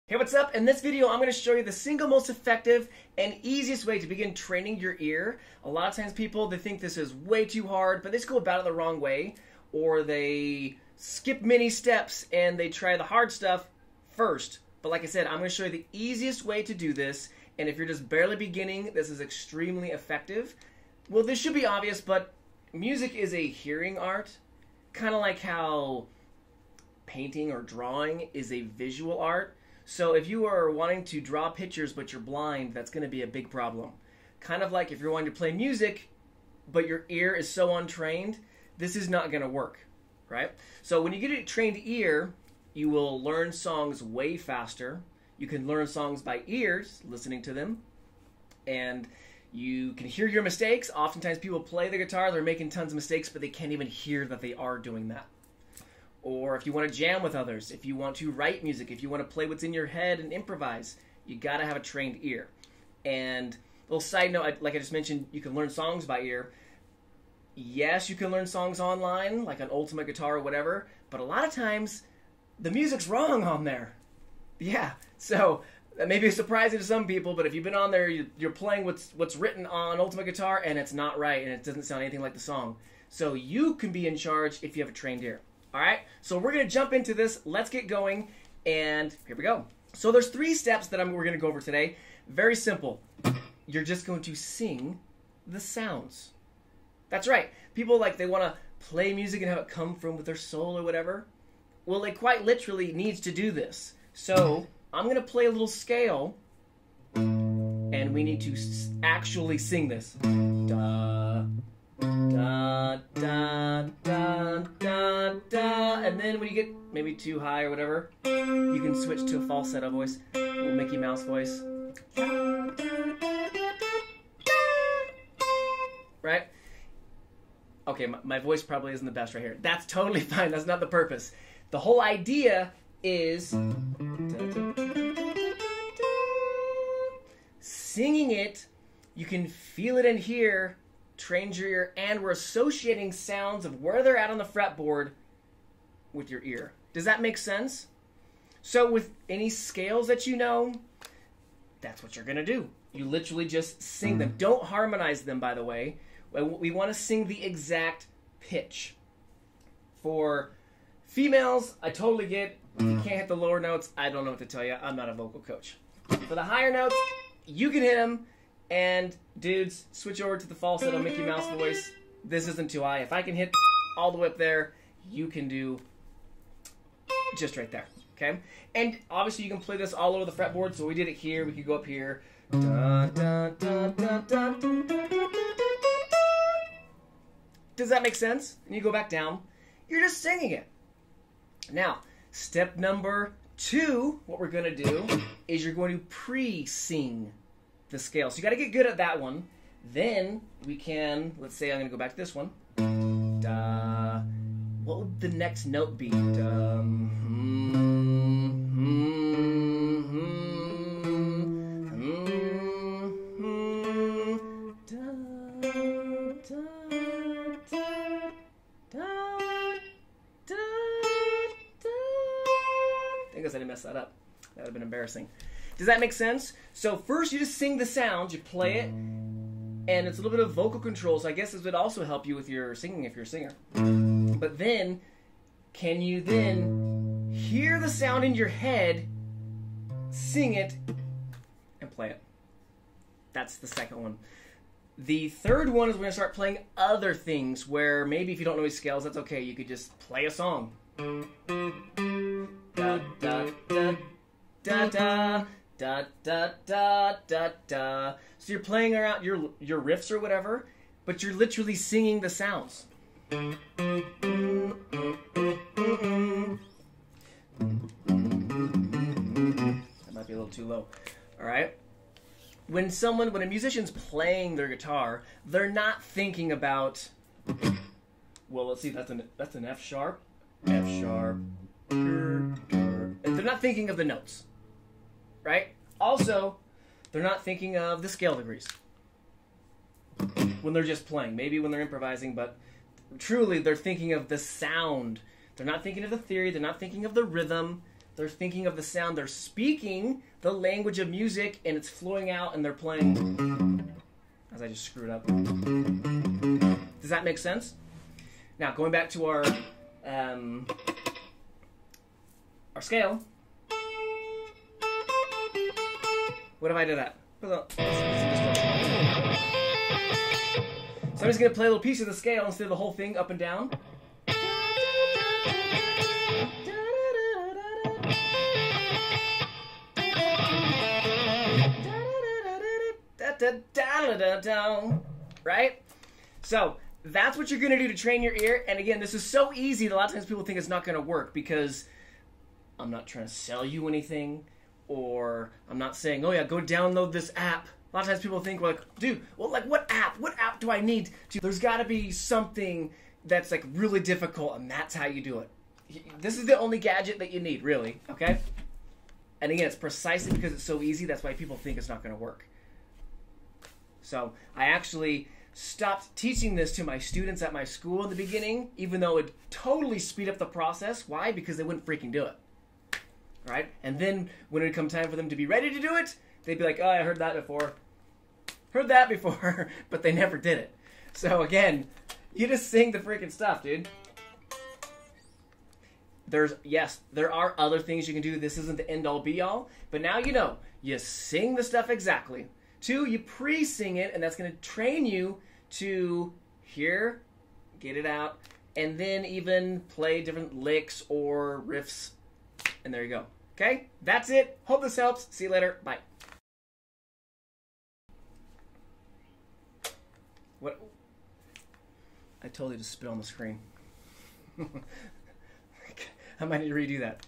Hey, what's up? In this video, I'm going to show you the single most effective and easiest way to begin training your ear. A lot of times people, they think this is way too hard, but they just go about it the wrong way, or they skip many steps and they try the hard stuff first. But like I said, I'm going to show you the easiest way to do this, and if you're just barely beginning, this is extremely effective. Well, this should be obvious, but music is a hearing art, kind of like how painting or drawing is a visual art. So if you are wanting to draw pictures but you're blind, that's going to be a big problem. Kind of like if you're wanting to play music but your ear is so untrained, this is not going to work, right? So when you get a trained ear, you will learn songs way faster. You can learn songs by ears, listening to them, and you can hear your mistakes. Oftentimes people play the guitar, they're making tons of mistakes, but they can't even hear that they are doing that. Or if you want to jam with others, if you want to write music, if you want to play what's in your head and improvise, you got to have a trained ear. And a little side note, like I just mentioned, you can learn songs by ear. Yes, you can learn songs online, like on Ultimate Guitar or whatever, but a lot of times the music's wrong on there. Yeah, so that may be surprising to some people, but if you've been on there, you're playing what's written on Ultimate Guitar and it's not right and it doesn't sound anything like the song. So you can be in charge if you have a trained ear. Alright, so we're going to jump into this. Let's get going, and here we go. So there's 3 steps that we're going to go over today. Very simple. You're just going to sing the sounds. That's right. People, they want to play music and have it come from with their soul or whatever. Well, it quite literally needs to do this. So I'm going to play a little scale, and we need to actually sing this. Da, da, da, da, da, da. And then when you get maybe too high or whatever, you can switch to a falsetto voice, a little Mickey Mouse voice. Right? Okay, my voice probably isn't the best right here. That's totally fine. That's not the purpose. The whole idea is singing it. You can feel it in here. Trains your ear, and we're associating sounds of where they're at on the fretboard with your ear. Does that make sense? So with any scales that you know, that's what you're going to do. You literally just sing them. Don't harmonize them, by the way. We want to sing the exact pitch. For females, I totally get, if you can't hit the lower notes, I don't know what to tell you. I'm not a vocal coach. For the higher notes, you can hit them. And dudes, switch over to the falsetto Mickey Mouse voice. This isn't too high. If I can hit all the way up there, you can do just right there, okay? And obviously you can play this all over the fretboard, so we did it here. We could go up here. Da, da, da, da, da, da, da. Does that make sense? And you go back down. You're just singing it. Now, step number 2, what we're going to do is you're going to pre-sing the scale. So you got to get good at that one. Then we can, let's say I'm going to go back to this one. Da. What would the next note be? Da. I guess I didn't mess that up. That would have been embarrassing. Does that make sense? So first you just sing the sounds, you play it, and it's a little bit of vocal control, so I guess this would also help you with your singing if you're a singer. But then, can you then hear the sound in your head, sing it, and play it? That's the second one. The third one is we're going to start playing other things where maybe if you don't know these scales, that's okay. You could just play a song. Da, da, da, da, da. Da, da, da, da, da. So you're playing around your riffs or whatever, but you're literally singing the sounds. That might be a little too low. Alright? When a musician's playing their guitar, they're not thinking about, well, let's see, that's an F sharp, F sharp, and they're not thinking of the notes. Right? Also, they're not thinking of the scale degrees when they're just playing. Maybe when they're improvising, but truly they're thinking of the sound. They're not thinking of the theory. They're not thinking of the rhythm. They're thinking of the sound. They're speaking the language of music, and it's flowing out, and they're playing. As I just screwed up. Does that make sense? Now, going back to our scale. What if I did that? So I'm just going to play a little piece of the scale instead of the whole thing up and down. Right? So that's what you're going to do to train your ear. And again, this is so easy that a lot of times people think it's not going to work because I'm not trying to sell you anything, or I'm not saying, oh yeah, go download this app. A lot of times people think, well, like, dude, well, like, what app? What app do I need? There's got to be something that's like really difficult, and that's how you do it. This is the only gadget that you need, really, okay? And again, it's precisely because it's so easy, that's why people think it's not going to work. So I actually stopped teaching this to my students at my school in the beginning, even though it totally speed up the process. Why? Because they wouldn't freaking do it. All right? And then when it would come time for them to be ready to do it, they'd be like, oh, I heard that before. Heard that before, but they never did it. So again, you just sing the freaking stuff, dude. Yes, there are other things you can do. This isn't the end-all, be-all. But now you know. You sing the stuff exactly. 2, you pre-sing it, and that's going to train you to hear, get it out, and then even play different licks or riffs. And there you go. Okay? That's it. Hope this helps. See you later. Bye. What? I told you to spit on the screen. I might need to redo that.